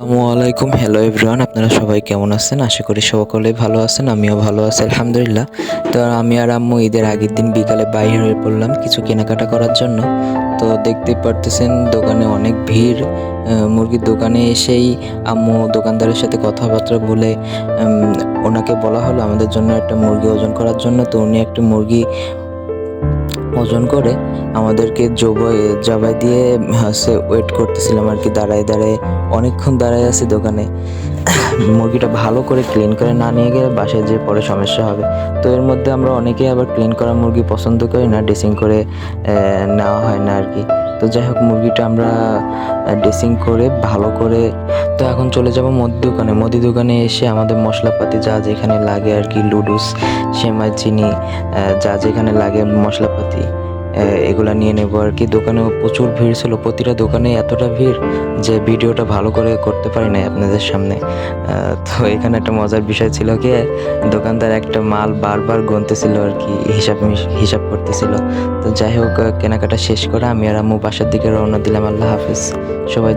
আসসালামু আলাইকুম, hello everyone, আপনারা সবাই কেমন আছেন? আশা করি সকলেই ভালো আছেন, আমিও ভালো আছি আলহামদুলিল্লাহ। তো আমি আর আম্মু ঈদের আগের দিন বিকালে বাইরে হয়ে পড়লাম কিছু কেনাকাটা করার জন্য। তো দেখতেই পারতেছেন দোকানে অনেক ভিড়। মুরগির দোকানে এসেই আম্মু দোকানদারের সাথে কথাবার্তা বলে ওনাকে বলা হলো আমাদের জন্য একটা মুরগি ওজন করার জন্য। তো উনি একটা মুরগি ওজন করে আমাদেরকে জবাই দিয়ে ওয়েট করতেছিলাম আর কি, দাঁড়ায় দাঁড়ায় অনেকক্ষণ দাঁড়ায় আছি দোকানে। মুরগিটা ভালো করে ক্লিন করে না নিয়ে গেলে বাসায় যেয়ে পরে সমস্যা হবে। তো এর মধ্যে আমরা অনেকেই আবার ক্লিন করা মুরগি পছন্দ করি না, ড্রেসিং করে নেওয়া হয় না আর কি। তো যাই হোক, মুরগিটা আমরা ড্রেসিং করে ভালো করে তো এখন চলে যাব মুদি দোকানে এসে আমাদের মশলাপাতি যা যেখানে লাগে আর কি, লুডুস, সেমাই, চিনি, যা যেখানে লাগে মশলাপাতি এগুলা নিয়ে নেবো আর কি। দোকানেও প্রচুর ভিড় ছিল, প্রতিটা দোকানে এতটা ভিড় যে ভিডিওটা ভালো করে করতে পারি নাই আপনাদের সামনে। তো এখানে একটা মজার বিষয় ছিল কি, দোকানদার একটা মাল বারবার গুনতেছিল আর কি, হিসাব করতেছিল। তো যাই হোক, কেনাকাটা শেষ করে আমি আর আম্মু বাসার দিকে রওনা দিলাম। আল্লাহ হাফেজ সবাই।